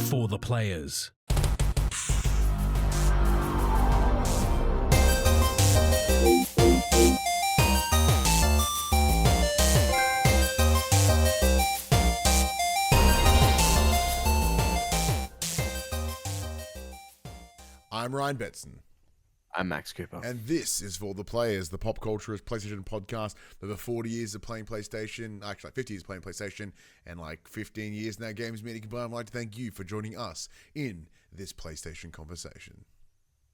For the players. I'm Ryan Betson. I'm Max Cooper. And this is For the Players, the PopCulturists PlayStation Podcast. Over 40 years of playing PlayStation, actually like 50 years playing PlayStation, and like 15 years now games media combined. I'd like to thank you for joining us in this PlayStation conversation.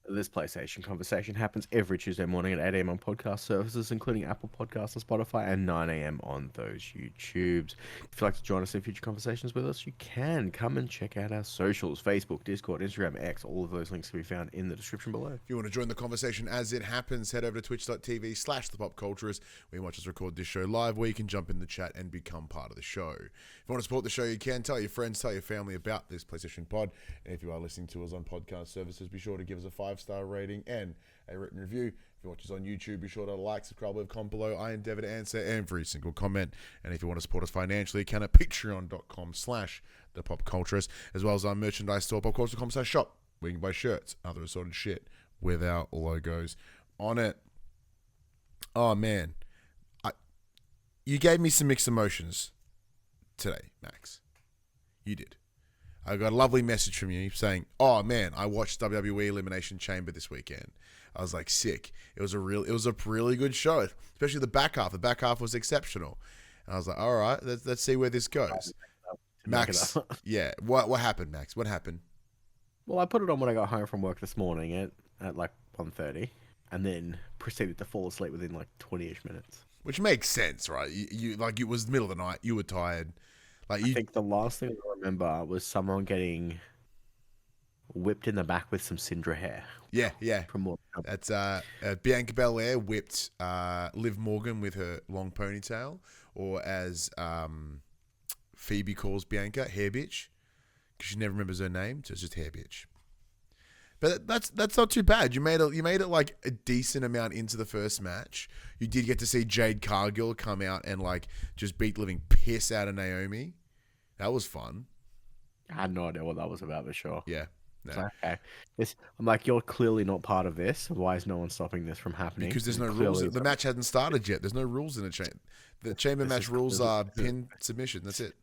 This PlayStation conversation happens every Tuesday morning at 8 a.m. on podcast services, including Apple Podcasts and Spotify, and 9 a.m. on those YouTubes. If you'd like to join us in future conversations with us, you can come and check out our socials, Facebook, Discord, Instagram, X. All of those links can be found in the description below. If you want to join the conversation as it happens, head over to twitch.tv/thepopculturists, where you watch us record this show live, where you can jump in the chat and become part of the show. If you want to support the show, you can tell your friends, tell your family about this PlayStation pod. And if you are listening to us on podcast services, be sure to give us a 5-star rating and a written review. If you watch us on YouTube, be sure to like, subscribe, leave a comment below. I endeavor to answer every single comment. And if you want to support us financially, you can at patreon.com/thepopculturist, as well as our merchandise store, popculturist.com/shop, where you can buy shirts, other assorted shit with our logos on it. Oh man, you gave me some mixed emotions today, Max. You did. I got a lovely message from you saying, "Oh man, I watched WWE Elimination Chamber this weekend." I was like, "Sick!" It was a really good show, especially the back half. The back half was exceptional, and I was like, "All right, let's see where this goes." Max, yeah, what happened, Max? What happened? Well, I put it on when I got home from work this morning at like 1:30, and then proceeded to fall asleep within like 20-ish minutes. Which makes sense, right? You like, it was the middle of the night. You were tired. I think the last thing I remember was someone getting whipped in the back with some Syndra hair. Yeah. From That's Bianca Belair whipped Liv Morgan with her long ponytail, or as Phoebe calls Bianca, hair bitch, because she never remembers her name, so it's just hair bitch. But that's not too bad. You made it like a decent amount into the first match. You did get to see Jade Cargill come out and like just beat living piss out of Naomi. That was fun. I had no idea what that was about, but sure. Yeah. No. Like, okay. I'm like, you're clearly not part of this. Why is no one stopping this from happening? Because there's no rules. The match hadn't started yet. There's no rules in the chamber. The chamber match rules are pin submission. That's it.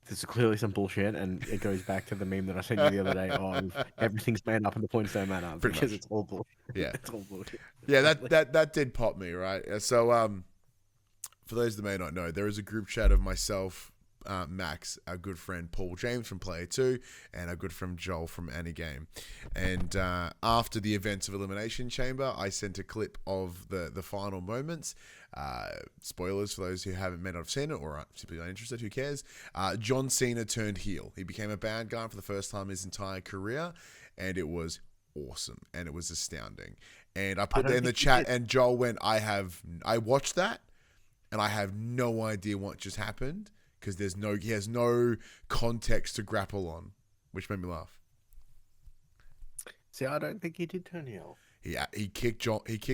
This is clearly some bullshit, and it goes back to the meme that I sent you the other day of everything's made up and the points don't matter because it's all bullshit. Yeah, it's all bullshit. Yeah, that did pop me, right? So, for those that may not know, there is a group chat of myself, Max, our good friend Paul James from Player 2, and our good friend Joel from Anigame. And after the events of Elimination Chamber, I sent a clip of the final moments. Spoilers for those who may not have seen it or are simply not interested. Who cares? John Cena turned heel. He became a bad guy for the first time in his entire career, and it was awesome and it was astounding. And I put that in the chat, and Joel went, I watched that, and I have no idea what just happened because he has no context to grapple on, which made me laugh. See, I don't think he did turn heel. Yeah, he kicked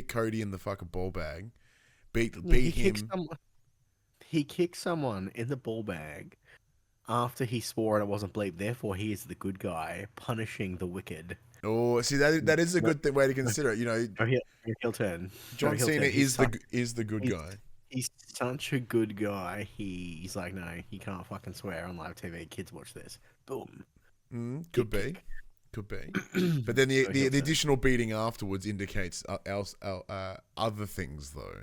Cody in the fucking ball bag. Beat him. He kicked someone in the ball bag after he swore and it wasn't bleep. Therefore, he is the good guy punishing the wicked. Oh, see, that is a good way to consider it. You know, heel turn. John Cena is the good guy. He's such a good guy. He's like, no, he can't fucking swear on live TV. Kids watch this. Boom. Could be. But then the additional beating afterwards indicates other things, though.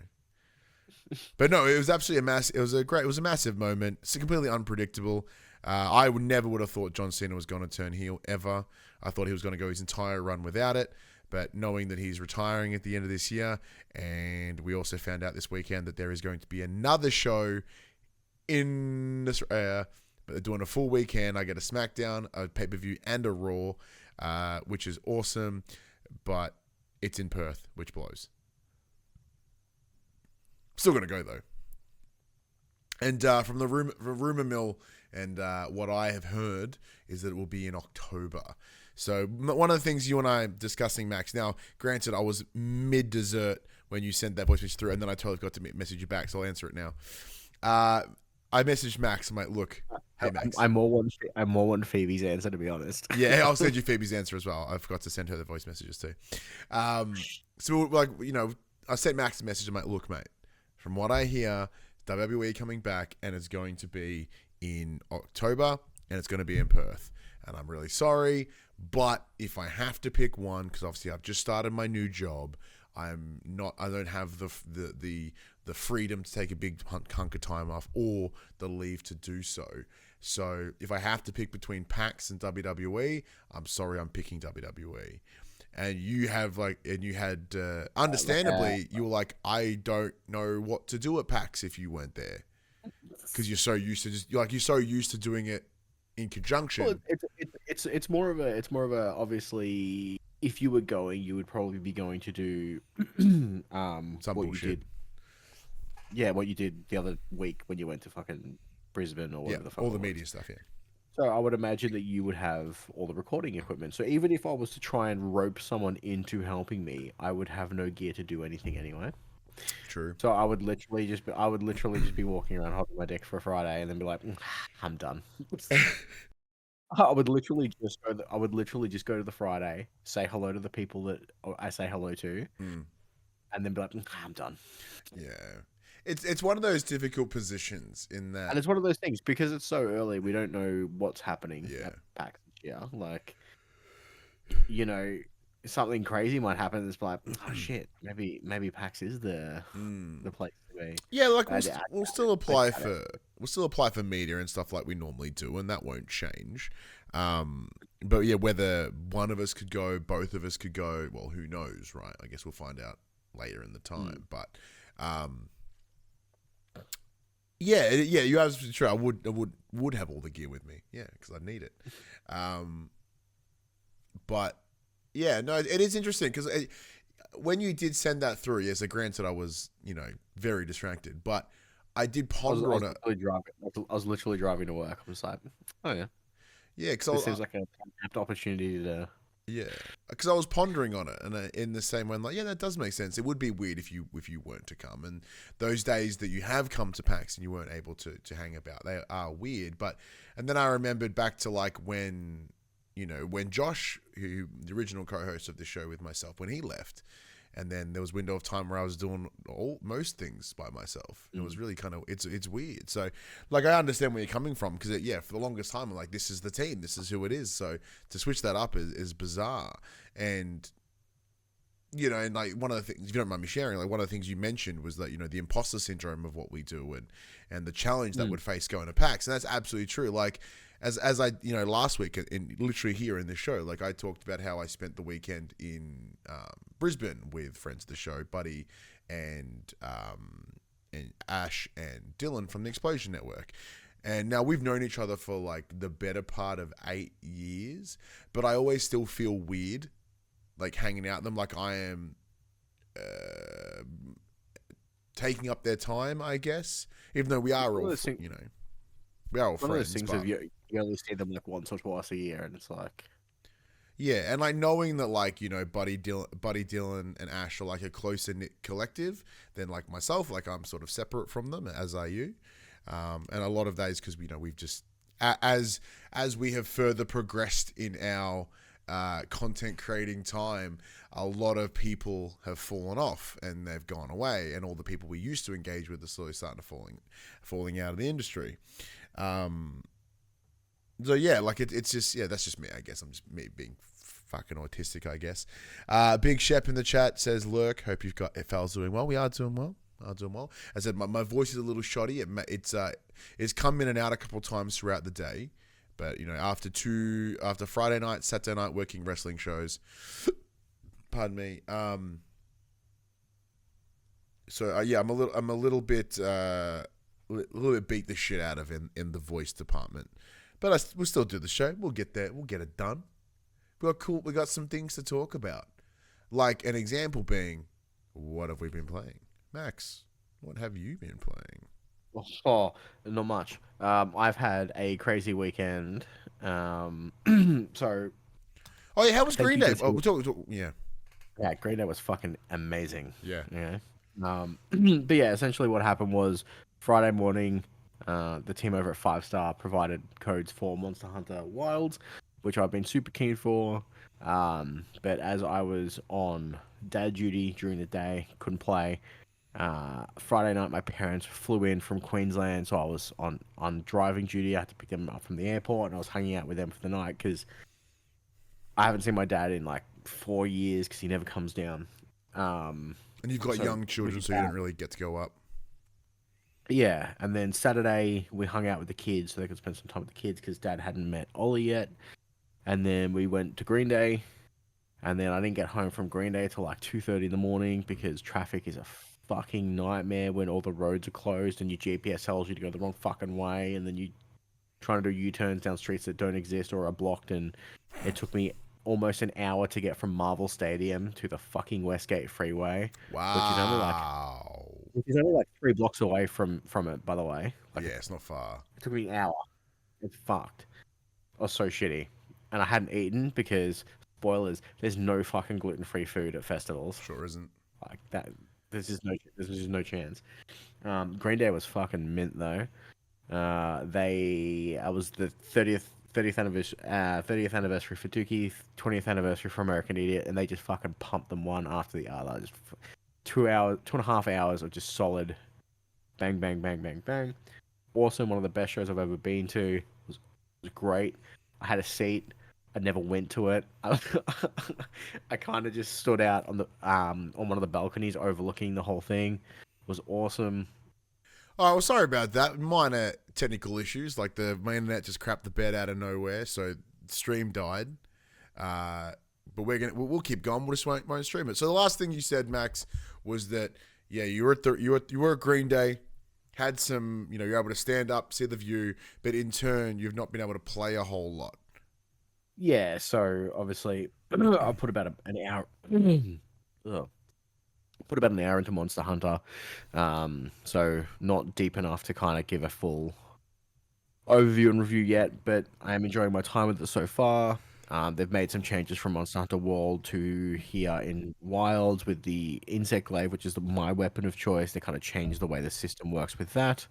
But no, it was absolutely it was a massive moment. It's completely unpredictable. I never would have thought John Cena was going to turn heel ever. I thought he was going to go his entire run without it. But knowing that he's retiring at the end of this year, and we also found out this weekend that there is going to be another show in Australia, but they're doing a full weekend. I get a SmackDown, a pay-per-view, and a Raw, which is awesome. But it's in Perth, which blows. Still going to go, though. And from the rumor mill and what I have heard is that it will be in October. So one of the things you and I are discussing, Max, now, granted, I was mid-dessert when you sent that voice message through, and then I totally forgot to message you back, so I'll answer it now. I messaged Max. I'm like, look, hey Max. I more want Phoebe's answer, to be honest. Yeah, I'll send you Phoebe's answer as well. I forgot to send her the voice messages too. So like, I sent Max a message. I'm like, look, mate, from what I hear, WWE coming back and it's going to be in October and it's going to be in Perth. And I'm really sorry, but if I have to pick one, because obviously I've just started my new job, I don't have the freedom to take a big hunk of time off or the leave to do so. So if I have to pick between PAX and WWE, I'm sorry, I'm picking WWE. And you had understandably, you were like, I don't know what to do at PAX if you weren't there, because you're so used to doing it in conjunction. Well, it's more of a obviously, if you were going, you would probably be going to do Some what bullshit. you did. Yeah, what you did the other week when you went to fucking Brisbane or whatever the fuck. All the media stuff. Yeah. So I would imagine that you would have all the recording equipment. So even if I was to try and rope someone into helping me, I would have no gear to do anything anyway. True. So I would literally just be walking around holding my dick for a Friday and then be like, I'm done. I would literally just go to the Friday, say hello to the people that I say hello to, and then be like, I'm done. Yeah. It's one of those difficult positions in that, and it's one of those things because it's so early. We don't know what's happening Yeah. at PAX this year. Like, something crazy might happen. It's like, oh shit, maybe PAX is the place to be. Yeah, like we'll still apply for media and stuff like we normally do, and that won't change. But yeah, whether one of us could go, both of us could go, well, who knows, right? I guess we'll find out later in the time. But yeah, you're absolutely true. I would have all the gear with me, yeah, because I need it. But yeah, no, it is interesting because when you did send that through, yes, granted I was very distracted, but I did ponder on it. I was literally driving to work. I was like, oh yeah, yeah, because this seems like an apt opportunity to. Yeah, because I was pondering on it, and in the same way, I'm like, yeah, that does make sense. It would be weird if you weren't to come, and those days that you have come to PAX and you weren't able to hang about, they are weird. And then I remembered back to like when Josh, who the original co-host of the show with myself, when he left, and then there was a window of time where I was doing most things by myself. It was really kind of it's weird. So like I understand where you're coming from because for the longest time I'm like, this is the team, this is who it is. So to switch that up is bizarre. And and like one of the things, if you don't mind me sharing, like one of the things you mentioned was that the imposter syndrome of what we do and the challenge that would face going to PAX, and that's absolutely true. Like as I last week in literally here in the show, like I talked about how I spent the weekend in Brisbane with friends of the show, Buddy and Ash and Dylan from the Explosion Network. And now we've known each other for like the better part of 8 years, but I always still feel weird like hanging out with them, like I am taking up their time, I guess, even though we are all we are all friends. One of those things of you only see them like once or twice a year, and it's like, yeah, and like knowing that like Buddy Dylan and Ash are like a closer knit collective than like myself, like I'm sort of separate from them, as are you, and a lot of that is because we've just as we have further progressed in our content creating time, a lot of people have fallen off and they've gone away, and all the people we used to engage with are slowly starting to falling out of the industry. So yeah, like it's just that's just me. I guess I'm just me being fucking autistic. I guess. Big Shep in the chat says, "Lurk, hope you've got Fal's doing well. We are doing well. I said my voice is a little shoddy. It's come in and out a couple of times throughout the day, but after Friday night, Saturday night working wrestling shows. Pardon me. So yeah, I'm a little bit beat the shit out of in the voice department. But we'll still do the show. We'll get there. We'll get it done. We got some things to talk about. Like an example being, what have we been playing? Max, what have you been playing? Oh, not much. I've had a crazy weekend. So. Oh yeah, how was Green Day? Oh, we'll talk. Yeah. Yeah, Green Day was fucking amazing. Yeah. Yeah. But yeah, essentially what happened was Friday morning, The team over at 5 Star provided codes for Monster Hunter Wilds, which I've been super keen for. But as I was on dad duty during the day, couldn't play. Friday night, my parents flew in from Queensland, so I was on driving duty. I had to pick them up from the airport, and I was hanging out with them for the night because I haven't seen my dad in like 4 years because he never comes down. And you've got young children, so you don't really get to go up. Yeah, and then Saturday we hung out with the kids so they could spend some time with the kids because Dad hadn't met Ollie yet. And then we went to Green Day, and then I didn't get home from Green Day till like 2:30 in the morning because traffic is a fucking nightmare when all the roads are closed and your GPS tells you to go the wrong fucking way, and then you trying to do U-turns down streets that don't exist or are blocked, and it took me almost an hour to get from Marvel Stadium to the fucking Westgate Freeway. Wow. Which is only like 3 blocks away from it, by the way. Like, Yeah, it's not far. it took me an hour. It's fucked. I was so shitty. And I hadn't eaten because, spoilers, there's no fucking gluten-free food at festivals. Sure isn't. Like that, there's just no chance. Green Day was fucking mint though. I was the 30th anniversary for Dookie, 20th anniversary for American Idiot, and they just fucking pumped them one after the other. Just 2.5 hours of just solid bang, bang, bang, bang, bang. Awesome. One of the best shows I've ever been to. It was great. I had a seat. I never went to it. I kind of just stood out on one of the balconies overlooking the whole thing. It was awesome. Oh, well, sorry about that. Minor technical issues, like my internet just crapped the bed out of nowhere, so the stream died. But we'll keep going. We'll just won't stream it. So the last thing you said, Max, was that you were at Green Day, had some, you're able to stand up, see the view, but in turn you've not been able to play a whole lot. Yeah, so obviously I put about an hour. Put about an hour into Monster Hunter, so not deep enough to kind of give a full overview and review yet, but I am enjoying my time with it so far. They've made some changes from Monster Hunter World to here in Wilds with the Insect Glaive, which is my weapon of choice. They kind of changed the way the system works with that.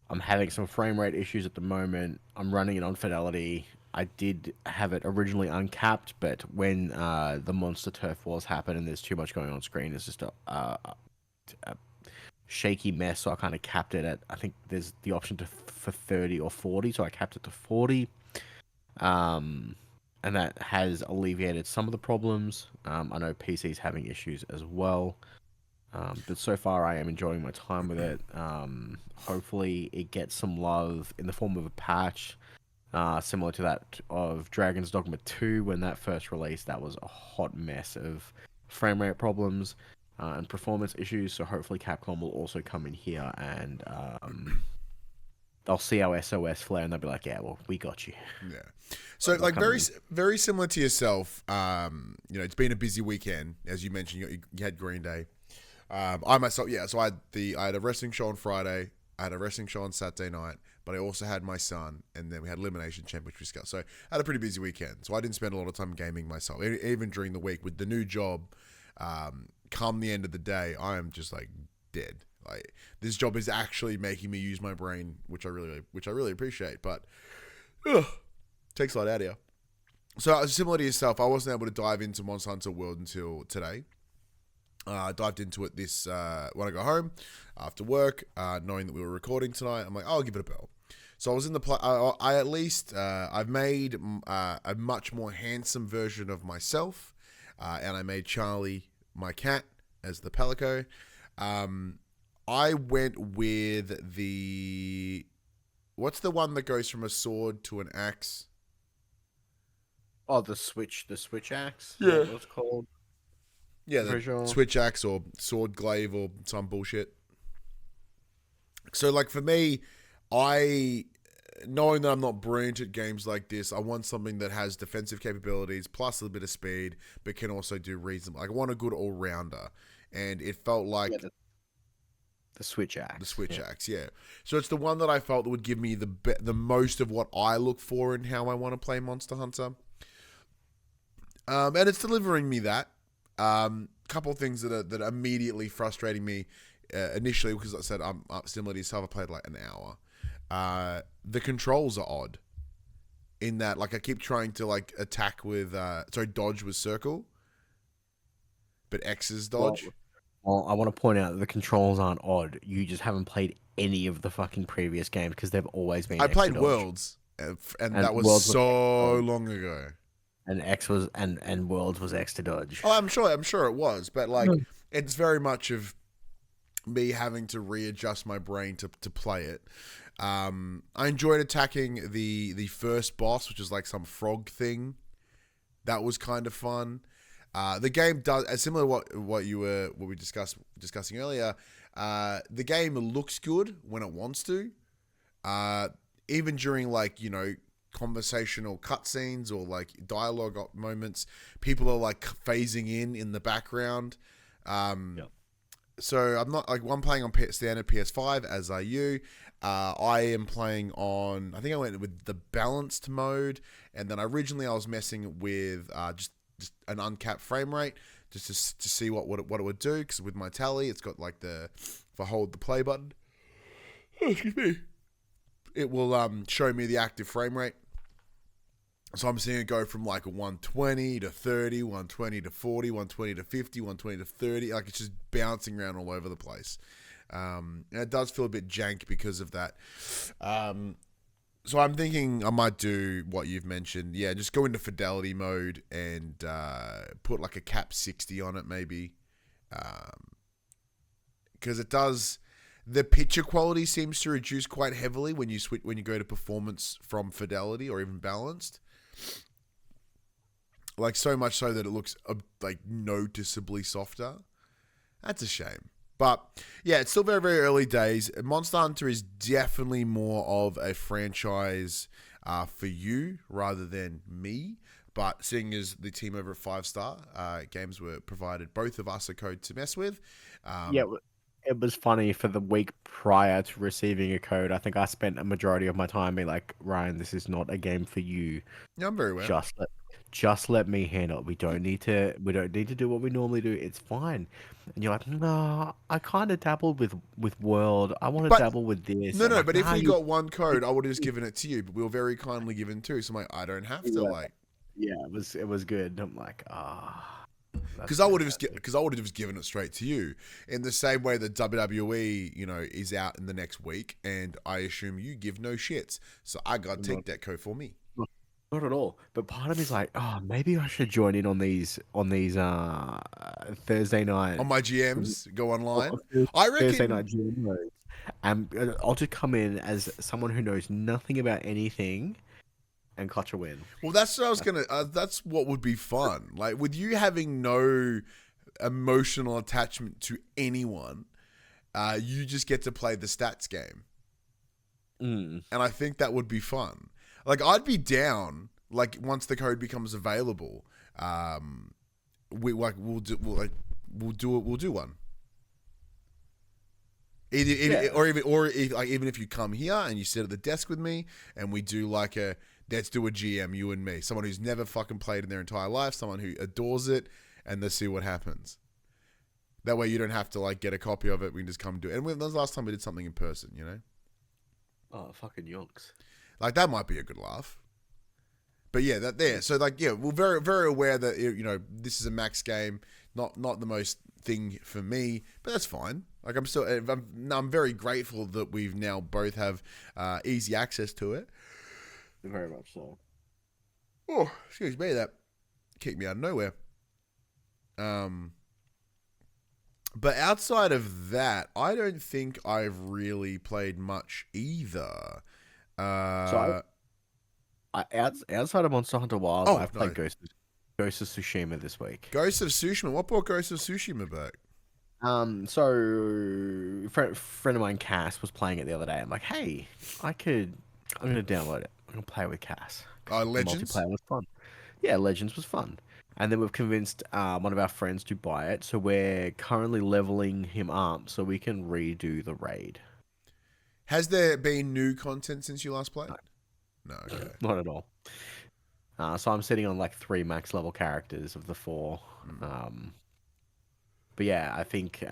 I'm having some frame rate issues at the moment. I'm running it on Fidelity. I did have it originally uncapped, but when the Monster Turf Wars happen and there's too much going on screen, it's just a shaky mess. So I kind of capped it at, I think there's the option for 30 or 40, so I capped it to 40. And that has alleviated some of the problems. I know PC's having issues as well. But so far I am enjoying my time with it. Hopefully it gets some love in the form of a patch, similar to that of Dragon's Dogma 2 when that first released. That was a hot mess of frame rate problems and performance issues. So hopefully Capcom will also come in here and they'll see our SOS flare and they'll be like, yeah, well, we got you. Yeah. So like very similar to yourself, it's been a busy weekend. As you mentioned, you had Green Day. I myself, so I had a wrestling show on Friday, I had a wrestling show on Saturday night, but I also had my son, and then we had Elimination Chamber, which we discussed. So I had a pretty busy weekend. So I didn't spend a lot of time gaming myself. Even during the week with the new job, come the end of the day, I am just like dead. Like this job is actually making me use my brain, which I really appreciate, but takes a lot out of you. So similar to yourself, I wasn't able to dive into Monster Hunter World until today. I dived into it when I got home after work, knowing that we were recording tonight. I'm like, I'll give it a bell. So I was in the I've made a much more handsome version of myself, and I made Charlie, my cat, as the Palico. I went with what's the one that goes from a sword to an axe? Oh, the switch axe. Yeah, what it's called. Yeah, the switch axe or sword glaive or some bullshit. So, like, for me, knowing that I'm not brilliant at games like this, I want something that has defensive capabilities plus a little bit of speed, but can also do reasonable. Like, I want a good all-rounder. And it felt like... Yeah, the switch axe. The switch axe, yeah. So it's the one that I felt that would give me the most of what I look for in how I want to play Monster Hunter. And it's delivering me that. Couple of things that are immediately frustrating me. initially, because I said I'm similar to yourself, I played like an hour. The controls are odd in that, like, I keep trying to like attack with dodge with circle, but X is dodge. Well, I want to point out that the controls aren't odd. You just haven't played any of the fucking previous games because they've always been. I extra played dodge. Worlds, and that was Worlds so long ago. And X was and Worlds was X to dodge. Oh, I'm sure it was, but like it's very much of me having to readjust my brain to play it. I enjoyed attacking the first boss, which is like some frog thing. That was kind of fun. The game does, similar to what we discussing earlier. The game looks good when it wants to. Even during like, you know, conversational cutscenes or like dialogue moments, people are like phasing in the background. Yep. So I'm not like, I'm playing on standard PS5, as are you. I am playing on, I think I went with the balanced mode, and then originally I was messing with just an uncapped frame rate just to see what it would do, because with my tally it's got like if I hold the play button, excuse me, it will show me the active frame rate. So I'm seeing it go from like 120 to 30, 120 to 40, 120 to 50, 120 to 30. Like, it's just bouncing around all over the place. And it does feel a bit jank because of that. So I'm thinking I might do what you've mentioned. Yeah, just go into fidelity mode and put like a cap 60 on it maybe. Because it does... The picture quality seems to reduce quite heavily when you go to performance from fidelity or even balanced. Like, so much so that it looks like noticeably softer. That's a shame. But yeah, it's still very, very early days. Monster Hunter is definitely more of a franchise for you rather than me. But seeing as the team over at 5 Star Games were provided both of us a code to mess with. Yeah, it was funny for the week prior to receiving a code. I think I spent a majority of my time being like, Ryan, this is not a game for you. Yeah, I'm very well. Just let me handle it. We don't need to do what we normally do. It's fine. And you're like, nah, I kind of dabbled with World. I want to dabble with this. No, like, but if we got one code, I would have just given it to you. But we were very kindly given two. So I'm like, I don't have to like. Yeah, it was good. I'm like, because I would have just given it straight to you in the same way that WWE, you know, is out in the next week, and I assume you give no shits. So I got to take that code for me. Not at all. But part of me is like, oh, maybe I should join in on these Thursday night on my GMs. Go online. I reckon Thursday night GM modes. And I'll just come in as someone who knows nothing about anything and clutch a win. Well, that's what I was gonna. That's what would be fun. Like, with you having no emotional attachment to anyone, you just get to play the stats game, and I think that would be fun. Like, I'd be down. Like, once the code becomes available, we'll do one. Even if you come here and you sit at the desk with me and we do like let's do a GM, you and me. Someone who's never fucking played in their entire life, someone who adores it, and let's see what happens. That way you don't have to like get a copy of it. We can just come do it. And when was the last time we did something in person, you know? Oh, fucking yonks. Like, that might be a good laugh. But yeah, so like, yeah, we're very, very aware that, you know, this is a max game, not the most thing for me, but that's fine. Like, I'm very grateful that we've now both have easy access to it. Very much so. Oh, excuse me, that kicked me out of nowhere. But outside of that, I don't think I've really played much either. So outside of Monster Hunter Wilds, I've played Ghost of Tsushima this week. Ghost of Tsushima? What brought Ghost of Tsushima back? So a friend of mine, Cass, was playing it the other day. I'm like, hey, I'm going to download it. I'm going to play it with Cass. Legends? The multiplayer was fun. Yeah, Legends was fun. And then we've convinced one of our friends to buy it. So we're currently leveling him up so we can redo the raid. Has there been new content since you last played? No, okay. Not at all. So I'm sitting on like 3 max level characters of the 4. But yeah, I think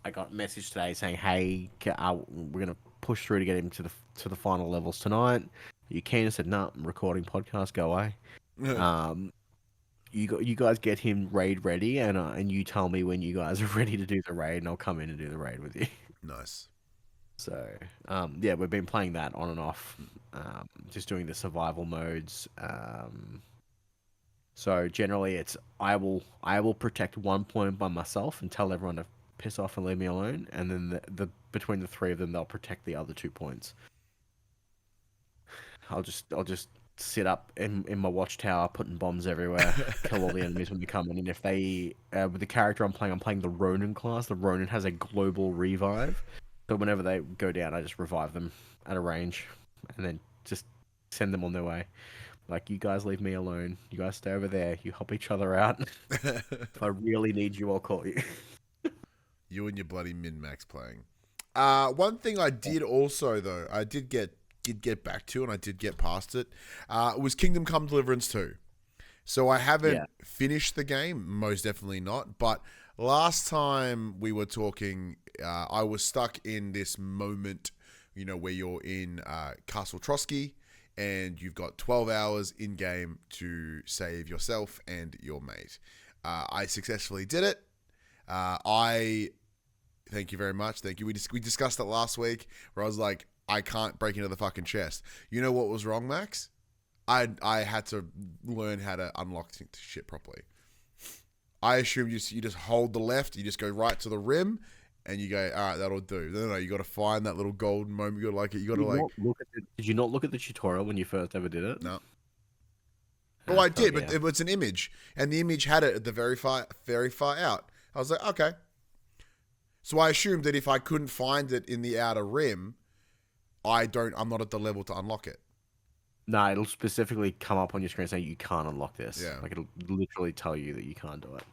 I got a message today saying, "Hey, we're gonna push through to get him to the final levels tonight. You keen?" I said, "No, I'm recording podcast. Go away." Um, you guys get him raid ready, and you tell me when you guys are ready to do the raid, and I'll come in and do the raid with you. Nice. So, yeah, we've been playing that on and off, just doing the survival modes. So generally, it's I will protect one point by myself and tell everyone to piss off and leave me alone, and then the between the three of them, they'll protect the other 2 points. I'll just sit up in my watchtower, putting bombs everywhere, kill all the enemies when they come in. And if they, with the character I'm playing the Ronin class. The Ronin has a global revive, so whenever they go down, I just revive them at a range, and then just send them on their way. Like, you guys leave me alone. You guys stay over there. You help each other out. If I really need you, I'll call you. You and your bloody min-max playing. One thing I did also, though, I did get back to, and I did get past it, was Kingdom Come Deliverance 2. So I haven't finished the game, most definitely not, but last time we were talking, I was stuck in this moment, where you're in Castle Trotsky, and you've got 12 hours in-game to save yourself and your mate. I successfully did it. Thank you very much. Thank you. We discussed it last week, where I was like, I can't break into the fucking chest. You know what was wrong, Max? I had to learn how to unlock shit properly. I assumed you just hold the left, you just go right to the rim, and you go, all right, that'll do. No, you got to find that little golden moment. You got to Did you not look at the tutorial when you first ever did it? No. Oh, I did, but it was an image, and the image had it at the very far out. I was like, okay. So I assumed that if I couldn't find it in the outer rim, I'm not at the level to unlock it. No, it'll specifically come up on your screen saying you can't unlock this. Yeah. Like, it'll literally tell you that you can't do it.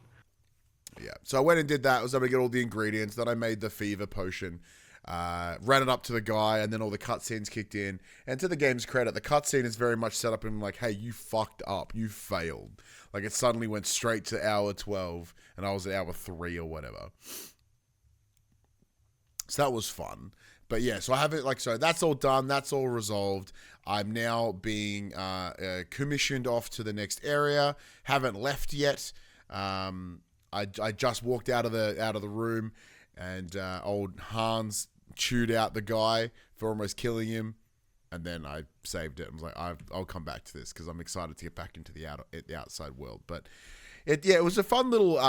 Yeah. So I went and did that. I was able to get all the ingredients. Then I made the fever potion, ran it up to the guy, and then all the cutscenes kicked in. And to the game's credit, the cutscene is very much set up in like, hey, you fucked up. You failed. Like, it suddenly went straight to hour 12, and I was at hour 3 or whatever. So that was fun. But yeah, so I have it so that's all done. That's all resolved. I'm now being commissioned off to the next area. Haven't left yet. I just walked out of the room, and old Hans chewed out the guy for almost killing him, and then I saved it. I was like, I'll come back to this because I'm excited to get back into the outside world. But it was a fun little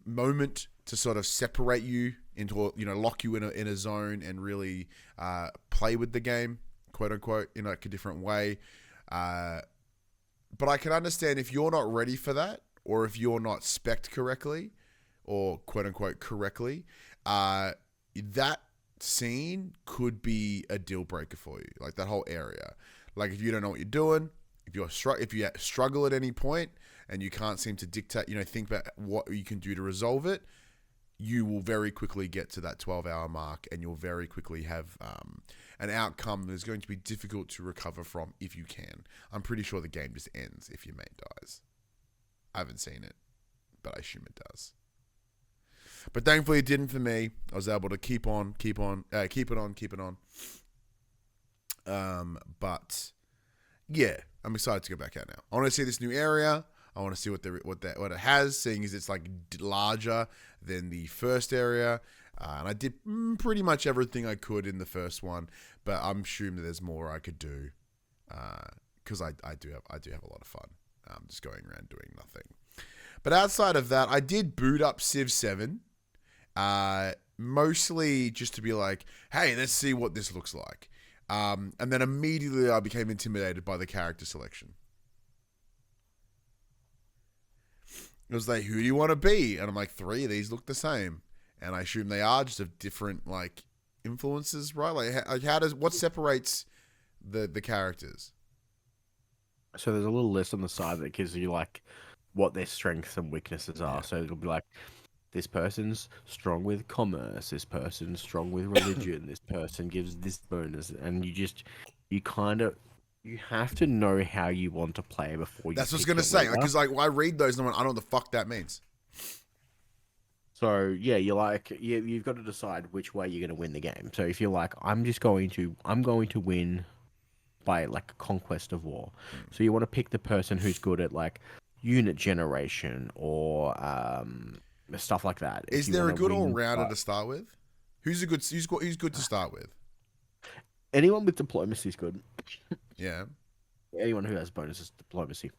moment to sort of separate you into, lock you in a zone and really play with the game, quote unquote, in like a different way. But I can understand if you're not ready for that, or if you're not spec'd correctly, or quote unquote correctly, that scene could be a deal breaker for you. Like, that whole area. Like, if you don't know what you're doing, if you struggle at any point and you can't seem to dictate, think about what you can do to resolve it, you will very quickly get to that 12-hour mark, and you'll very quickly have an outcome that is going to be difficult to recover from if you can. I'm pretty sure the game just ends if your mate dies. I haven't seen it, but I assume it does. But thankfully it didn't for me. I was able to keep it on. But yeah, I'm excited to go back out now. I want to see this new area. I want to see what it has, seeing as it's like larger than the first area. And I did pretty much everything I could in the first one, but I'm assuming that there's more I could do, because I do have a lot of fun just going around doing nothing. But outside of that, I did boot up Civ 7, mostly just to be like, hey, let's see what this looks like. And then immediately I became intimidated by the character selection. It was like, who do you want to be? And I'm like, 3 of these look the same. And I assume they are just of different, like, influences, right? What separates the characters? So there's a little list on the side that gives you, like, what their strengths and weaknesses are. Yeah. So it'll be like, this person's strong with commerce, this person's strong with religion, this person gives this bonus. And you have to know how you want to play before you. That's what I was going to say. Because I read those and I don't know what the fuck that means. So yeah, you've got to decide which way you're going to win the game. So if you're like, I'm going to win by like conquest of war. So you want to pick the person who's good at like unit generation or stuff like that. If Is you there a want to good win, all-rounder to start with? Who's good to start with? anyone with diplomacy is good. Yeah. Anyone who has bonuses diplomacy.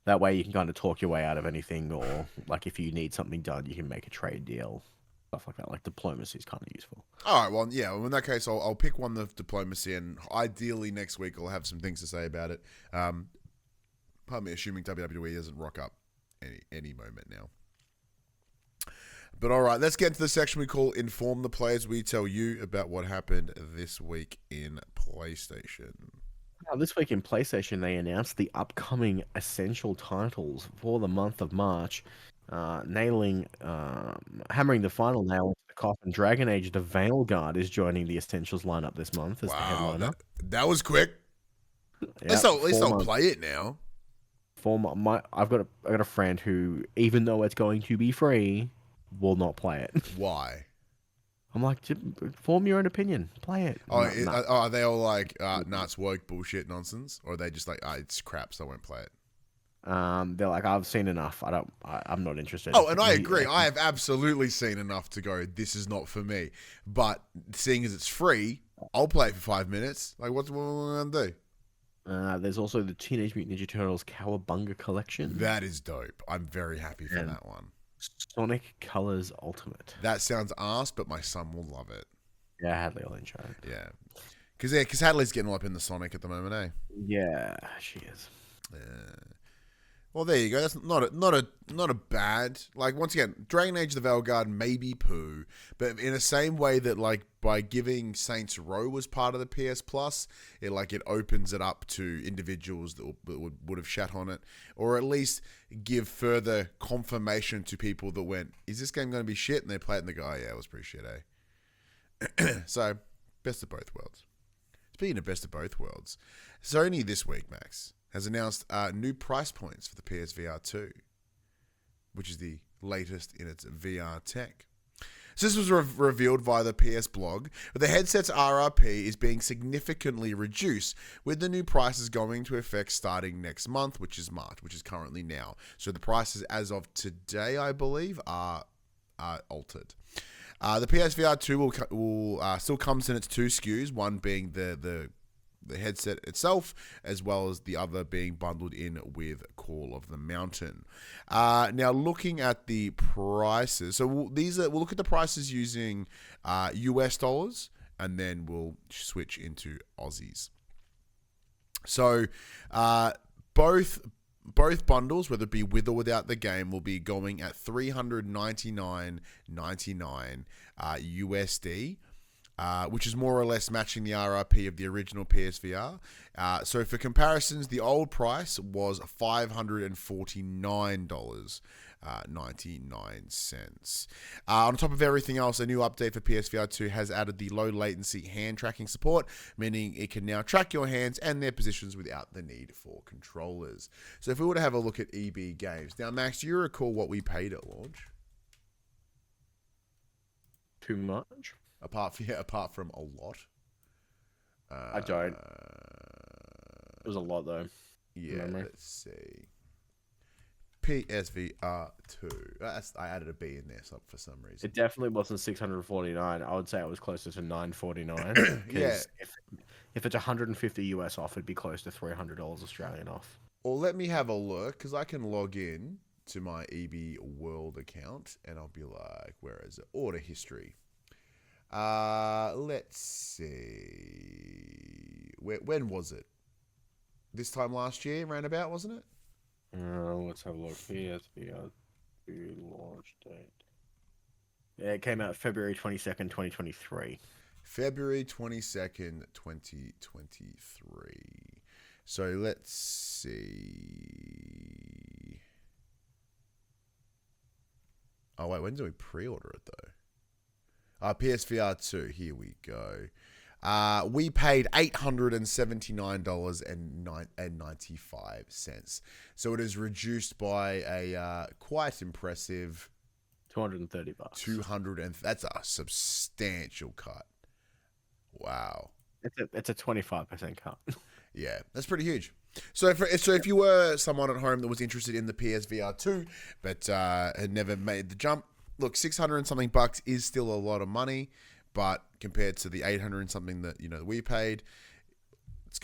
That way you can kind of talk your way out of anything, or like if you need something done, you can make a trade deal, stuff like that. Like diplomacy is kind of useful. All right. Well, yeah. Well, in that case, I'll pick one of diplomacy, and ideally next week I'll have some things to say about it. Pardon me, assuming WWE doesn't rock up any moment now. But all right, let's get into the section we call Inform the Players. We tell you about what happened this week in PlayStation. Now, this week in PlayStation, they announced the upcoming essential titles for the month of March, hammering the final nail into the coffin. Dragon Age: The Veilguard is joining the essentials lineup this month as the headliner. That was quick. Yep, At least I'll play it now. I've got a friend who, even though it's going to be free, will not play it. Why? I'm like, form your own opinion. Play it. Are they all like, it's woke bullshit nonsense? Or are they just like, it's crap, so I won't play it? They're like, I've seen enough. I'm not interested. Oh, and I agree. I have absolutely seen enough to go, this is not for me. But seeing as it's free, I'll play it for 5 minutes. Like, what am I going to do? There's also the Teenage Mutant Ninja Turtles Cowabunga collection. That is dope. I'm very happy for that one. Sonic Colors Ultimate. That sounds arse, but my son will love it. Yeah, Hadley will enjoy it. Yeah. Because Hadley's getting all up in the Sonic at the moment, eh? Yeah, she is. Well, there you go. That's not a bad. Like, once again, Dragon Age: The Veilguard may be poo, but in the same way that, like, by giving Saints Row was part of the PS Plus, it opens it up to individuals that would have shat on it, or at least give further confirmation to people that went, "Is this game going to be shit?" And they play it and they go, "Oh yeah, it was pretty shit, eh?" So, best of both worlds. Speaking of best of both worlds, Sony this week, Max, has announced new price points for the PSVR 2, which is the latest in its VR tech. So this was revealed via the PS blog, but the headset's RRP is being significantly reduced, with the new prices going into effect starting next month, which is March, which is currently now. So the prices as of today, I believe, are altered. The PSVR 2 will still comes in its two SKUs, one being the headset itself, as well as the other being bundled in with Call of the Mountain. Now, looking at the prices, so we'll look at the prices using US dollars, and then we'll switch into Aussies. So, both bundles, whether it be with or without the game, will be going at $399.99 USD. Which is more or less matching the RRP of the original PSVR. So for comparisons, the old price was $549.99. On top of everything else, a new update for PSVR 2 has added the low latency hand tracking support, meaning it can now track your hands and their positions without the need for controllers. So if we were to have a look at EB Games. Now, Max, do you recall what we paid at launch? Too much? Apart from a lot. I don't. It was a lot, though. Yeah, let's see. PSVR 2. I added a B in there for some reason. It definitely wasn't 649. I would say it was closer to 949. Yeah. If it's 150 US off, it'd be close to $300 Australian off. Well, let me have a look, because I can log in to my EB World account, and I'll be like, where is it? Order history. Let's see. When was it? This time last year, roundabout, wasn't it? Let's have a look. PSVR 2 launch date. Yeah, it came out February 22nd, 2023. February 22nd, 2023. So let's see. Oh, wait, when do we pre-order it, though? PSVR 2, here we go. We paid $879.95. So it is reduced by a quite impressive $230. 200 and that's a substantial cut. Wow. It's a 25% cut. Yeah, that's pretty huge. So if you were someone at home that was interested in the PSVR 2 but had never made the jump, look, 600 and something bucks is still a lot of money, but compared to the 800 and something that we paid, it's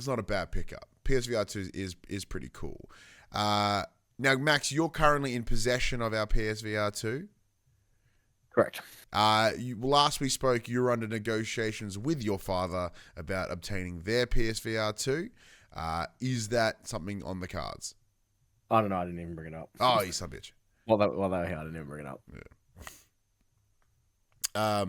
not a bad pickup. PSVR 2 is pretty cool. Now, Max, you're currently in possession of our PSVR 2. Correct. Last we spoke, you were under negotiations with your father about obtaining their PSVR 2. Is that something on the cards? I don't know. I didn't even bring it up. Oh, you son of a bitch. Well, they were here. I didn't even bring it up. Yeah.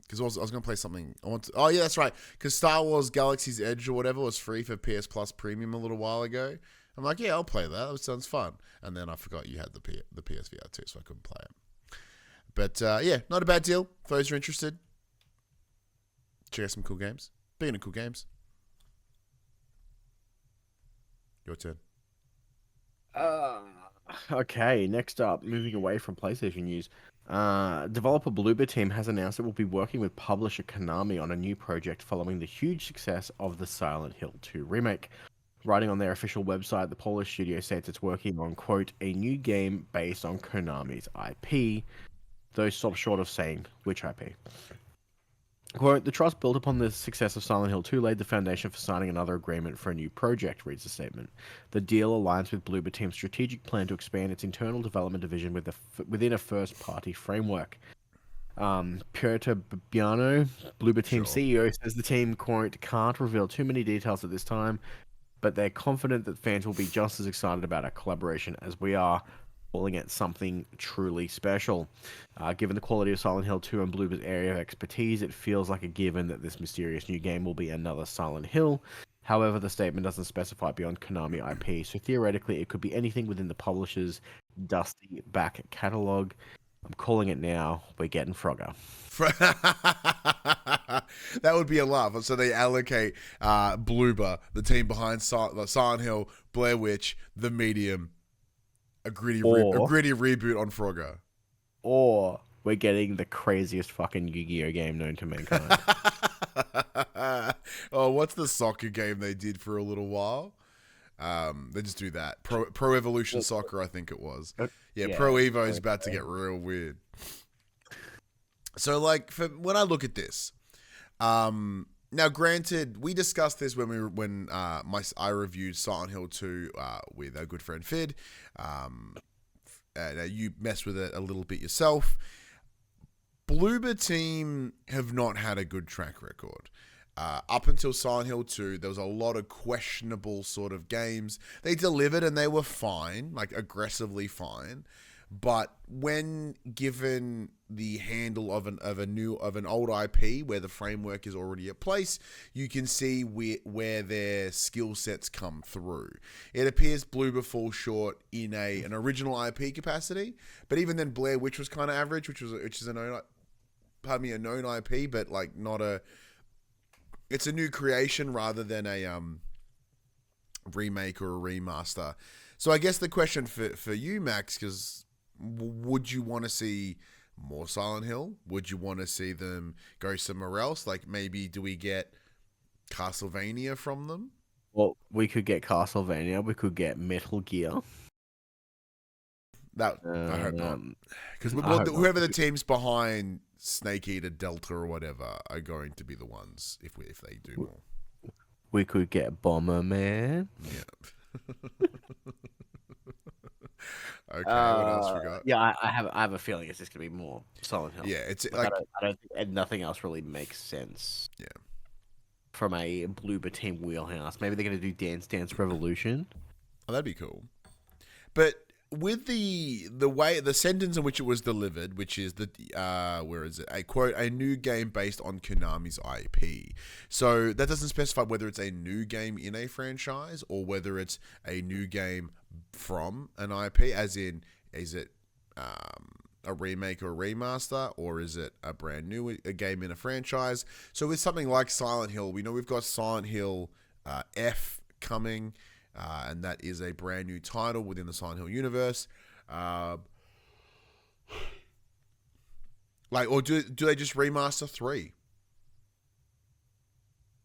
Because I was going to play something. Oh, yeah, that's right. Because Star Wars Galaxy's Edge or whatever was free for PS Plus Premium a little while ago. I'm like, yeah, I'll play that. That sounds fun. And then I forgot you had the PSVR 2, so I couldn't play it. But yeah, not a bad deal. For those who are interested, check out some cool games. Speaking of cool games, your turn. Okay, next up, moving away from PlayStation news. Developer Bloober Team has announced it will be working with publisher Konami on a new project following the huge success of the Silent Hill 2 remake. Writing on their official website, the Polish studio states it's working on, quote, a new game based on Konami's IP, though stop short of saying which IP. Quote, the trust built upon the success of Silent Hill 2 laid the foundation for signing another agreement for a new project, reads the statement. The deal aligns with Bloober Team's strategic plan to expand its internal development division within a first-party framework. Piotr Biano, Bloober Team CEO, says the team, quote, can't reveal too many details at this time, but they're confident that fans will be just as excited about our collaboration as we are, calling it something truly special. Given the quality of Silent Hill 2 and Bloober's area of expertise, it feels like a given that this mysterious new game will be another Silent Hill. However, the statement doesn't specify beyond Konami IP, so theoretically it could be anything within the publisher's dusty back catalogue. I'm calling it now. We're getting Frogger. That would be a laugh. So they allocate Bloober, the team behind Silent Hill, Blair Witch, The Medium, a gritty reboot on Frogger. Or we're getting the craziest fucking Yu-Gi-Oh game known to mankind. Oh, what's the soccer game they did for a little while? They just do that. Pro Evolution Soccer, I think it was. Yeah, Pro Evo is about to get real weird. So, like, when I look at this, now, granted, we discussed this when I reviewed Silent Hill 2 with our good friend Fid. You messed with it a little bit yourself. Bloober Team have not had a good track record. Up until Silent Hill 2, there was a lot of questionable sort of games. They delivered and they were fine, like aggressively fine. But when given the handle of an old IP where the framework is already in place, you can see where their skill sets come through. It appears Bloober falls short in an original IP capacity, but even then Blair Witch was kind of average, which is a known IP, but like not a. It's a new creation rather than a remake or a remaster. So I guess the question for you, Max, because would you want to see more Silent Hill? Would you want to see them go somewhere else? Like maybe do we get Castlevania from them? Well, we could get Castlevania. We could get Metal Gear. That I hope not, because whoever the teams behind Snake Eater Delta or whatever are going to be the ones if they do more. We could get Bomberman. Yeah. Okay, what else we got? Yeah, I have a feeling it's just gonna be more Silent Hill. Yeah, it's like I don't think nothing else really makes sense. Yeah. From a Bloober Team wheelhouse, maybe they're gonna do Dance Dance Revolution. Oh, that'd be cool. But with the sentence in which it was delivered, which is where is it? A quote, a new game based on Konami's IP. So that doesn't specify whether it's a new game in a franchise or whether it's a new game from an IP, as in, is it a remake or a remaster, or is it a brand new game in a franchise? So with something like Silent Hill, we know we've got Silent Hill F coming, and that is a brand new title within the Silent Hill universe. Like, or do they just remaster 3?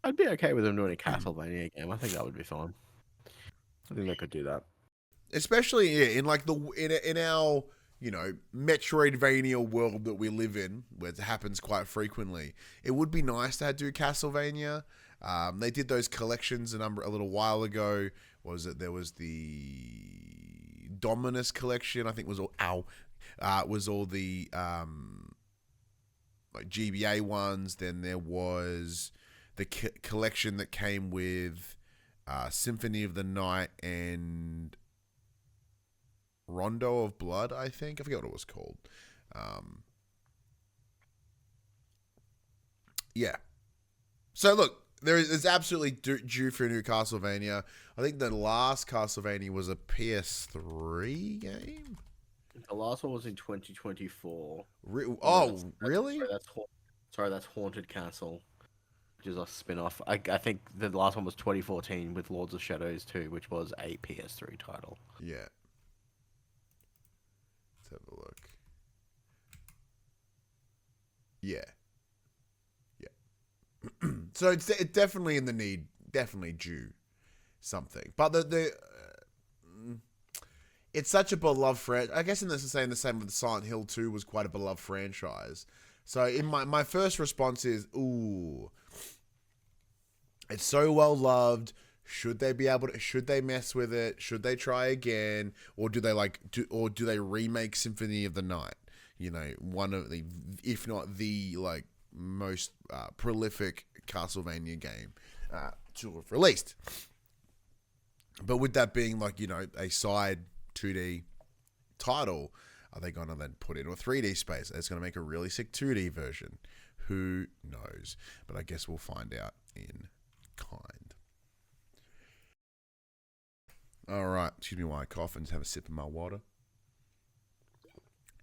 I'd be okay with them doing a Castlevania game. I think that would be fine. I think they could do that. Especially in like in our Metroidvania world that we live in, where it happens quite frequently. It would be nice to do Castlevania. They did those collections a little while ago. There was the Dominus collection. I think was all the like GBA ones. Then there was the collection that came with Symphony of the Night and Rondo of Blood, I think. I forget what it was called. Yeah. So look, it's absolutely due for a new Castlevania. I think the last Castlevania was a PS3 game. The last one was in 2024. Really? Sorry, that's Haunted Castle, which is a spin-off. I think the last one was 2014 with Lords of Shadows 2, which was a PS3 title. Yeah. Let's have a look. Yeah. So it's definitely in the need, definitely due something. But it's such a beloved franchise. I guess in the same with Silent Hill 2 was quite a beloved franchise. So in my first response is, ooh, it's so well loved. Should they mess with it? Should they try again? Or do they remake Symphony of the Night? One of the, if not the most prolific Castlevania game to have released. But with that being a side 2D title, are they going to then put it into a 3D space? It's going to make a really sick 2D version. Who knows? But I guess we'll find out in kind. All right. Excuse me while I cough and have a sip of my water.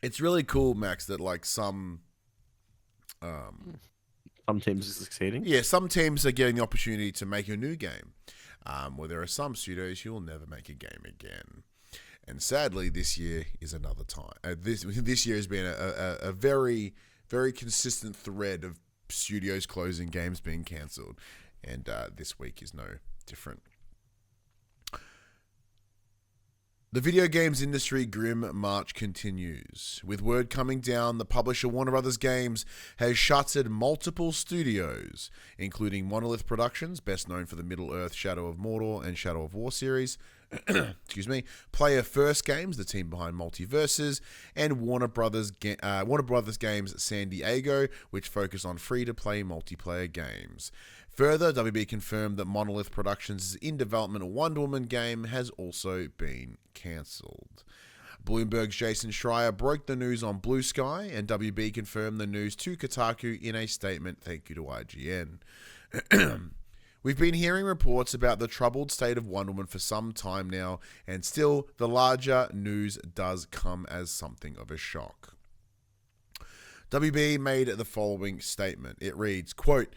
It's really cool, Max, that some teams are succeeding. Yeah, some teams are getting the opportunity to make a new game. Where there are some studios who will never make a game again. And sadly, this year is another time. This year has been a very, very consistent thread of studios closing, games being cancelled. And this week is no different. The video games industry grim march continues. With word coming down, the publisher Warner Brothers Games has shuttered multiple studios, including Monolith Productions, best known for the Middle-earth Shadow of Mordor and Shadow of War series, Player First Games, the team behind Multiverses, and Warner Brothers Games San Diego, which focus on free-to-play multiplayer games. Further, WB confirmed that Monolith Productions' in-development Wonder Woman game has also been cancelled. Bloomberg's Jason Schreier broke the news on Blue Sky, and WB confirmed the news to Kotaku in a statement. Thank you to IGN. We've been hearing reports about the troubled state of Wonder Woman for some time now, and still, the larger news does come as something of a shock. WB made the following statement. It reads, quote,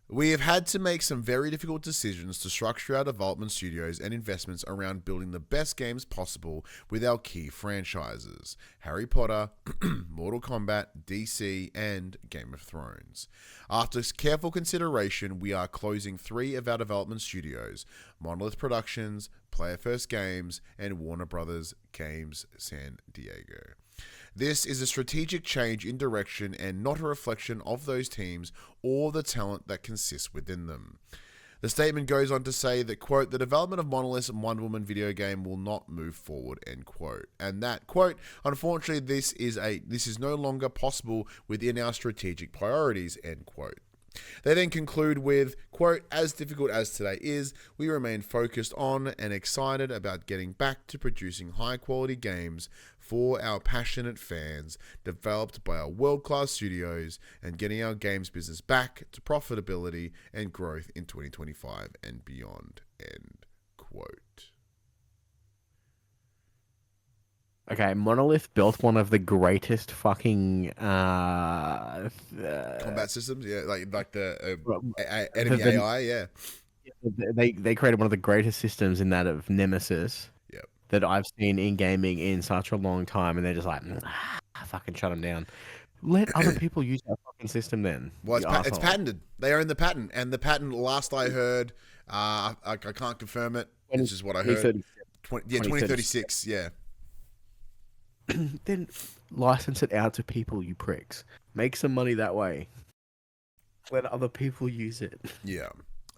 "We have had to make some very difficult decisions to structure our development studios and investments around building the best games possible with our key franchises, Harry Potter, Mortal Kombat, DC, and Game of Thrones. After careful consideration, we are closing 3 of our development studios, Monolith Productions, Player First Games, and Warner Brothers Games San Diego. This is a strategic change in direction and not a reflection of those teams or the talent that consists within them." The statement goes on to say that, quote, "The development of Monolith's Wonder Woman video game will not move forward," end quote. And that, quote, "Unfortunately, this is no longer possible within our strategic priorities," end quote. They then conclude with, quote, "As difficult as today is, we remain focused on and excited about getting back to producing high-quality games for our passionate fans, developed by our world-class studios, and getting our games business back to profitability and growth in 2025 and beyond," end quote. Okay, Monolith built one of the greatest fucking Combat systems, yeah, like the enemy AI, yeah. They created one of the greatest systems in that of Nemesis. Yep. That I've seen in gaming in such a long time, and they're just like, fucking shut them down. Let other people use that fucking system then. Well, you it's asshole. patented. They own the patent, and the patent. Last I heard, I can't confirm it. It's just what I heard. 2036. Yeah. Then license it out to people, you pricks. Make some money that way. Let other people use it. Yeah.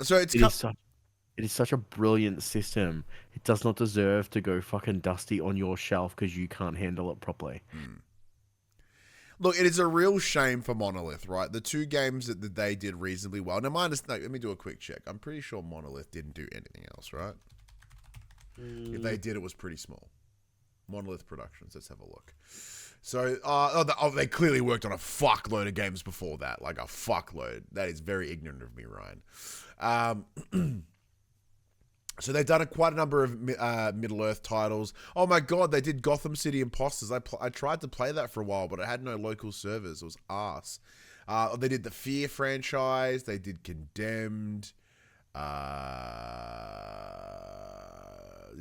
So it is such a brilliant system. It does not deserve to go fucking dusty on your shelf because you can't handle it properly. Look, it is a real shame for Monolith, right? The two games that they did reasonably well. Now, let me do a quick check. I'm pretty sure Monolith didn't do anything else, right? If they did, it was pretty small. Monolith Productions. Let's have a look. So, they clearly worked on a fuckload of games before that. Like a fuckload. That is very ignorant of me, Ryan. So they've done quite a number of Middle-earth titles. Oh my god, they did Gotham City Imposters. I tried to play that for a while, but it had no local servers. It was arse. They did the Fear franchise. They did Condemned. They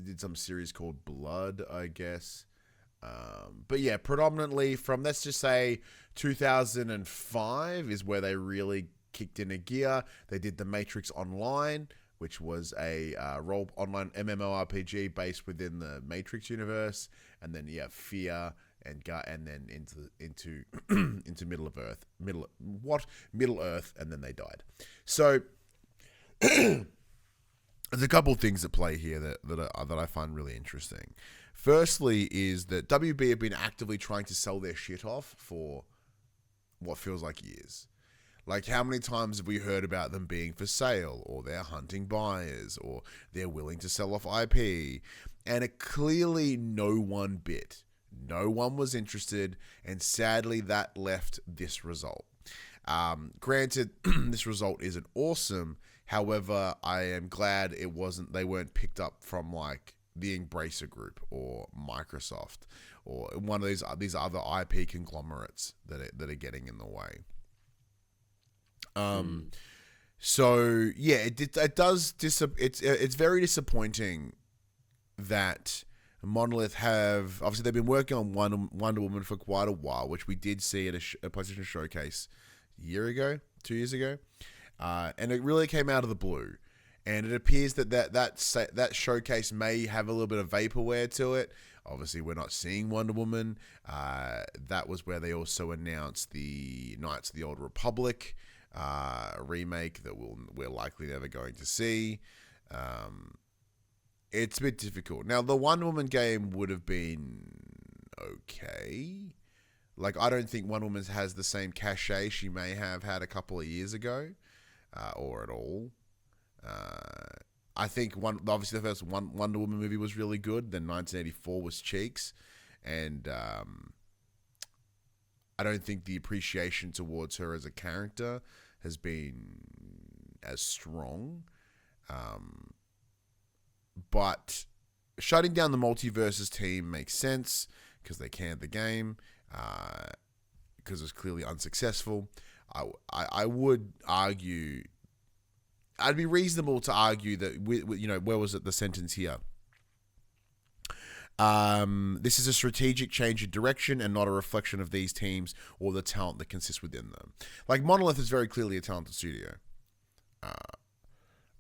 did some series called Blood, I guess. But yeah, predominantly from, let's just say, 2005 is where they really kicked into gear. They did The Matrix Online, which was a role online MMORPG based within the Matrix universe, and then Fear and then into Middle Earth, and then they died. So there's a couple of things at play here that I find really interesting. Firstly, is that WB have been actively trying to sell their shit off for what feels like years. Like, how many times have we heard about them being for sale, or they're hunting buyers, or they're willing to sell off IP? And it clearly no one bit. No one was interested, and sadly that left this result. Granted, this result isn't awesome. However, I am glad they weren't picked up from like the Embracer Group or Microsoft or one of these other IP conglomerates that are getting in the way. So yeah, it's very disappointing that Monolith have, obviously they've been working on Wonder Woman for quite a while, which we did see at a PlayStation Showcase a year ago, 2 years ago, and it really came out of the blue. And it appears that showcase may have a little bit of vaporware to it. Obviously, we're not seeing Wonder Woman. That was where they also announced the Knights of the Old Republic remake that we're likely never going to see. It's a bit difficult. Now, the Wonder Woman game would have been okay. Like, I don't think Wonder Woman has the same cachet she may have had a couple of years ago, or at all. I think obviously the first Wonder Woman movie was really good. Then 1984 was cheeks, and I don't think the appreciation towards her as a character has been as strong. But shutting down the Multiverses team makes sense because they canned the game because it was clearly unsuccessful. I would argue. I'd be reasonable to argue that, where was it, the sentence here? This is a strategic change in direction and not a reflection of these teams or the talent that consists within them. Like, Monolith is very clearly a talented studio.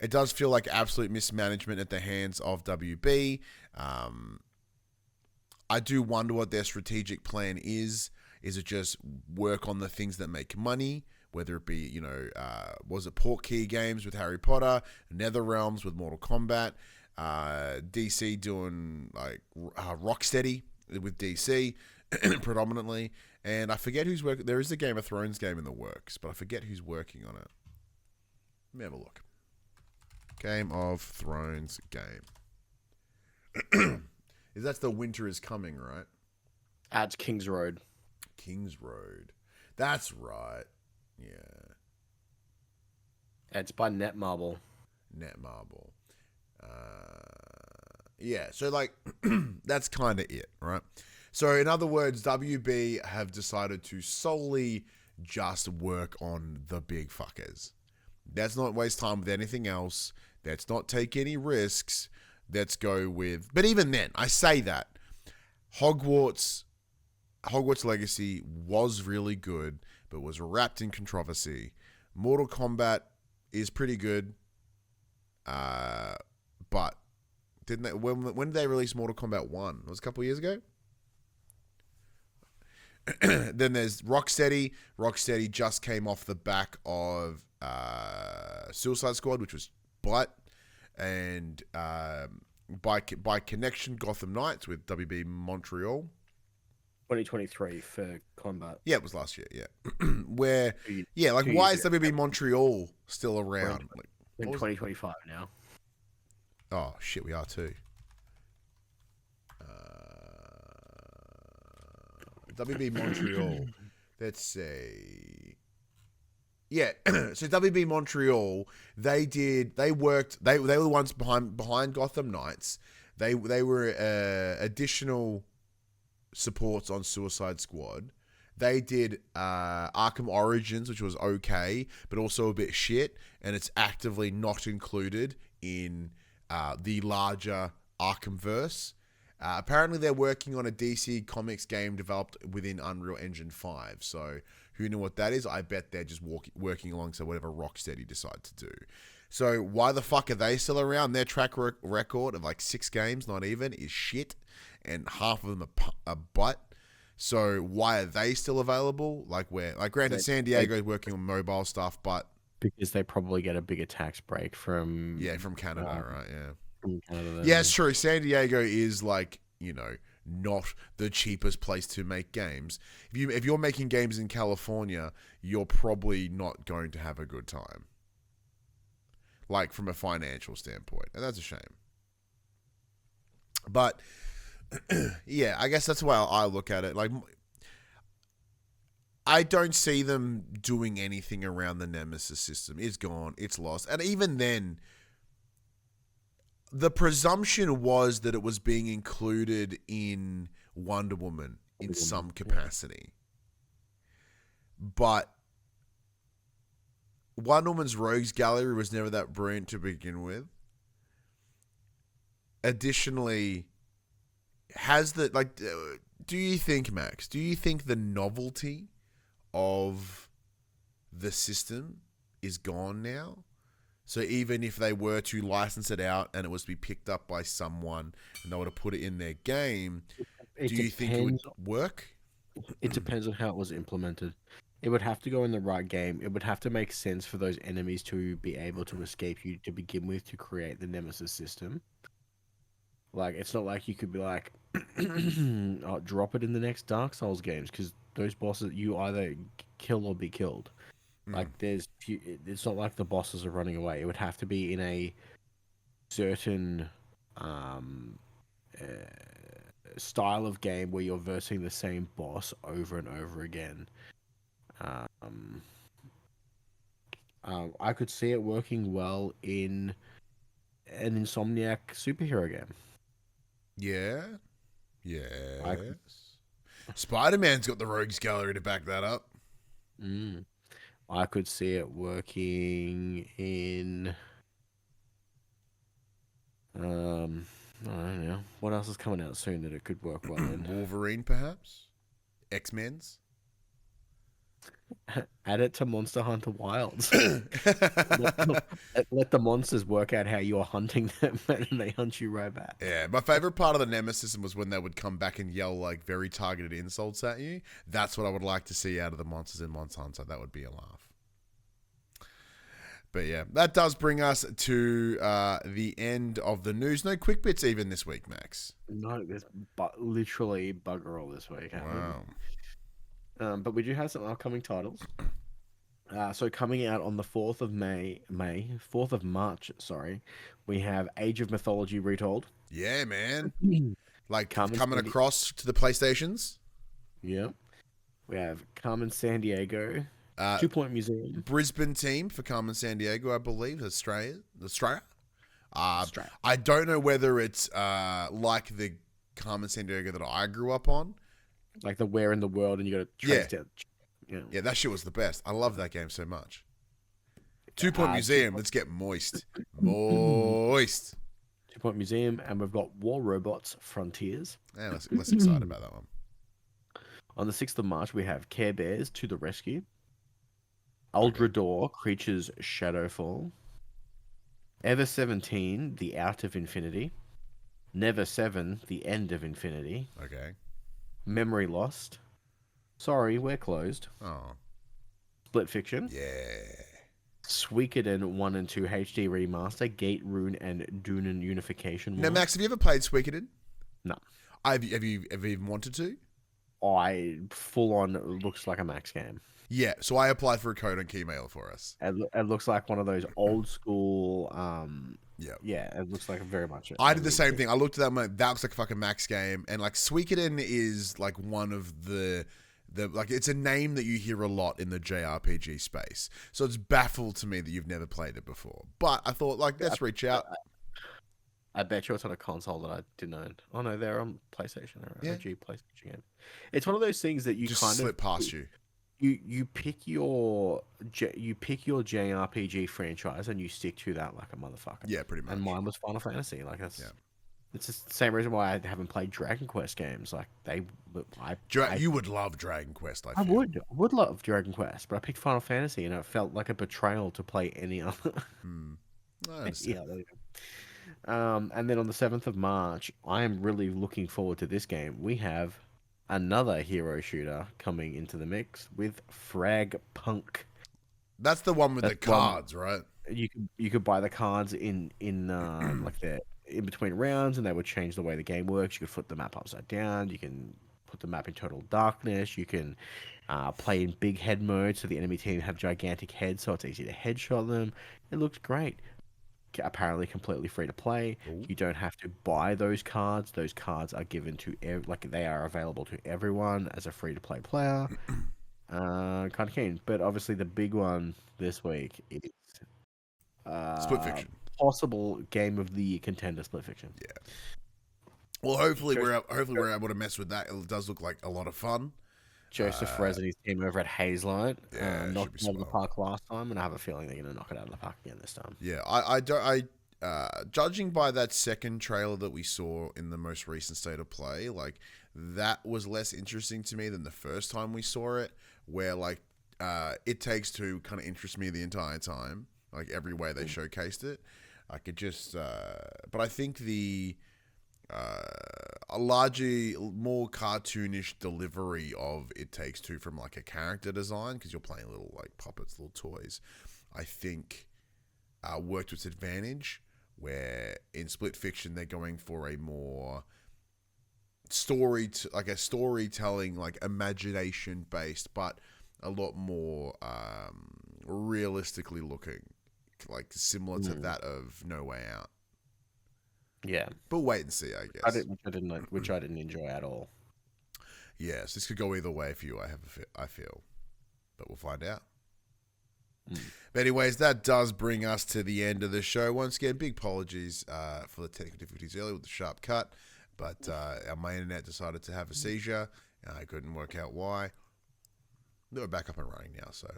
It does feel like absolute mismanagement at the hands of WB. I do wonder what their strategic plan is. Is it just work on the things that make money? Whether it be, was it PortKey Games with Harry Potter, NetherRealms with Mortal Kombat, DC doing like Rocksteady with DC predominantly, and I forget who's working. There is a Game of Thrones game in the works, but I forget who's working on it. Let me have a look. Game of Thrones game. That's the Winter is Coming, right? At King's Road. King's Road. That's right. Yeah. It's by Netmarble. Netmarble. Yeah, so like that's kind of it, right? So in other words, WB have decided to solely just work on the big fuckers. Let's not waste time with anything else. Let's not take any risks. Let's go with... But even then, I say that. Hogwarts Hogwarts Legacy was really good, but was wrapped in controversy. Mortal Kombat is pretty good, but didn't they? When did they release Mortal Kombat 1? It was a couple of years ago. Then there's Rocksteady. Rocksteady just came off the back of Suicide Squad, which was butt, and by connection, Gotham Knights with WB Montreal. 2023 for Combat. Yeah, it was last year. Yeah, why is WB Montreal still around? In 2025 now. Oh shit, we are too. WB Montreal. Let's say, yeah. So WB Montreal, they were the ones behind Gotham Knights. They were additional supports on Suicide Squad. They did Arkham Origins, which was okay, but also a bit shit, and it's actively not included in the larger Arkhamverse. Apparently, they're working on a DC Comics game developed within Unreal Engine 5. So, who knew what that is? I bet they're just working alongside whatever Rocksteady decide to do. So, why the fuck are they still around? Their track record of like 6 games, not even, is shit, and half of them are butt. So, why are they still available? Granted, San Diego is working on mobile stuff, but because they probably get a bigger tax break from Canada, right? Yeah. Canada. Yeah, it's true. San Diego is not the cheapest place to make games. If you're making games in California, you're probably not going to have a good time. Like from a financial standpoint. And that's a shame. But yeah, I guess that's why I look at it. Like, I don't see them doing anything around the Nemesis system. It's gone. It's lost. And even then, the presumption was that it was being included in Wonder Woman in some capacity. But Wonder Woman's Rogues Gallery was never that brilliant to begin with. Additionally, do you think, Max, the novelty of the system is gone now? So even if they were to license it out and it was to be picked up by someone and they were to put it in their game, do you think it would work? It depends on how it was implemented. It would have to go in the right game. It would have to make sense for those enemies to be able to escape you to begin with to create the Nemesis system. Like, it's not like you could be like, oh, drop it in the next Dark Souls games, because those bosses, you either kill or be killed. Like, it's not like the bosses are running away. It would have to be in a certain style of game where you're versing the same boss over and over again. I could see it working well in an Insomniac superhero game. Yeah. Yes. Spider-Man's got the Rogues Gallery to back that up. I could see it working in I don't know. What else is coming out soon that it could work well in? Wolverine, perhaps? X-Men's? Add it to Monster Hunter Wilds. Let the monsters work out how you're hunting them, and they hunt you right back. Yeah, my favorite part of the Nemesis was when they would come back and yell like very targeted insults at you. That's what I would like to see out of the monsters in Monster Hunter. That would be a laugh. But yeah, that does bring us to the end of the news. No quick bits even this week, Max. No, there's literally bugger all this week. Wow. But we do have some upcoming titles. So coming out on the 4th of March, we have Age of Mythology Retold. Yeah, man. Like coming across to the PlayStations. Yeah. We have Carmen San Diego. 2 Point Museum. Brisbane team for Carmen San Diego, I believe. Australia. I don't know whether it's like the Carmen San Diego that I grew up on. Like the Where in the World, and you got to trace down. Yeah, that shit was the best. I love that game so much. 2 Point Museum. Let's get moist. 2 Point Museum, and we've got War Robots Frontiers. Yeah, less excited about that one. On the 6th of March, we have Care Bears to the Rescue, Uldrador, Creatures Shadowfall, Ever 17, The Out of Infinity, Never 7, The End of Infinity, Okay. Memory Lost, Sorry, We're Closed, Oh. Split Fiction, Yeah. Suikoden 1 and 2 HD Remaster, Gate Rune, and Dunen Unification. Now, Max, have you ever played Suikoden? No. Have you ever even wanted to? I full on looks like a Max game. Yeah, so I applied for a code on Keymailer for us. It looks like one of those old school. Yeah. Yeah, it looks like very much. I did the same thing. I looked at that and went, that looks like a fucking Max game. And like Suikoden is like one of the like it's a name that you hear a lot in the JRPG space. So it's baffled to me that you've never played it before. But I thought like let's reach out. I bet you it's on a console that I didn't own. Oh no, they're on PlayStation. They're an OG PlayStation game. It's one of those things that you just kind slip of past you. You pick your JRPG franchise and you stick to that like a motherfucker. Yeah, pretty much. And mine was Final Fantasy. Like that's it's the same reason why I haven't played Dragon Quest games. Like you would love Dragon Quest. I would love Dragon Quest, but I picked Final Fantasy and it felt like a betrayal to play any other. I understand. And then on the 7th of March, I am really looking forward to this game. We have another hero shooter coming into the mix with Frag Punk. That's the one with the cards, right? You could buy the cards in like the in between rounds, and they would change the way the game works. You could flip the map upside down. You can put the map in total darkness. You can play in big head mode, so the enemy team have gigantic heads, so it's easy to headshot them. It looks great. Apparently completely free to play. Ooh. You don't have to buy those cards. Those cards are given to they are available to everyone as a free to play player. Kind of keen, but obviously the big one this week is Split Fiction. Possible game of the year contender, Split Fiction. Yeah. Well, hopefully we're able to mess with that. It does look like a lot of fun. Joseph Rez and his team over at Hazelight knocked it out of the swell. park last time, and I have a feeling they're going to knock it out of the park again this time. Yeah, judging by that second trailer that we saw in the most recent State of Play, like that was less interesting to me than the first time we saw it, where like It Takes Two kind of interests me the entire time, like every way they showcased it. I could just, but I think a largely more cartoonish delivery of It Takes Two from like a character design, because you're playing little like puppets, little toys, I think worked to its advantage, where in Split Fiction they're going for a more storytelling, like imagination based, but a lot more realistically looking, like similar to that of No Way Out. Yeah, but wait and see, I guess. Which I didn't enjoy at all. Yes, this could go either way for you. I feel, but we'll find out. But anyways, that does bring us to the end of the show. Once again, big apologies for the technical difficulties earlier with the sharp cut, but my internet decided to have a seizure. I couldn't work out why. We're back up and running now, so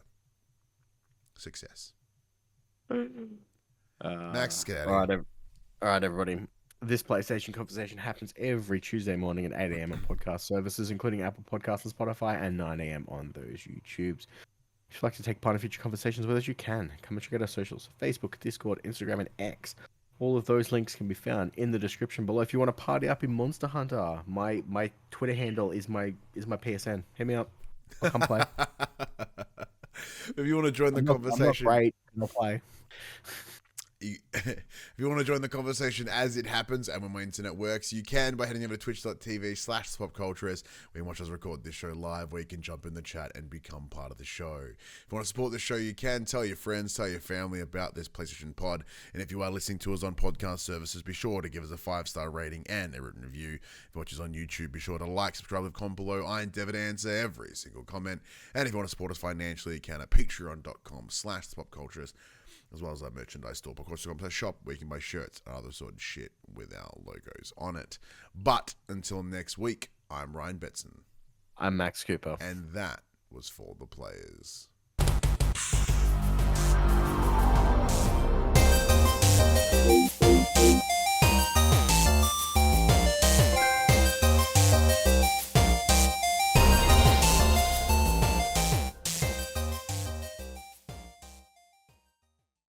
success. Max, get out of here. All right, everybody. This PlayStation conversation happens every Tuesday morning at 8 a.m. on podcast services, including Apple Podcasts and Spotify, and 9 a.m. on those YouTubes. If you'd like to take part in future conversations with us, you can. Come and check out our socials: Facebook, Discord, Instagram, and X. All of those links can be found in the description below. If you want to party up in Monster Hunter, my Twitter handle is my PSN. Hit me up. I'll come play. If you want to join the conversation, I'm not great. I'll play. If you want to join the conversation as it happens and when my internet works, you can by heading over to twitch.tv/PopCulturists, where you can watch us record this show live, where you can jump in the chat and become part of the show. If you want to support the show, you can tell your friends, tell your family about this PlayStation Pod. And if you are listening to us on podcast services, be sure to give us a 5-star rating and a written review. If you watch us on YouTube, be sure to like, subscribe, leave a comment below. I endeavor to answer every single comment. And if you want to support us financially, you can at patreon.com/PopCulturists, as well as our merchandise store, PopCulturists.com/shop, where you can buy shirts and other sort of shit with our logos on it. But until next week, I'm Ryan Betson. I'm Max Cooper. And that was For the Players.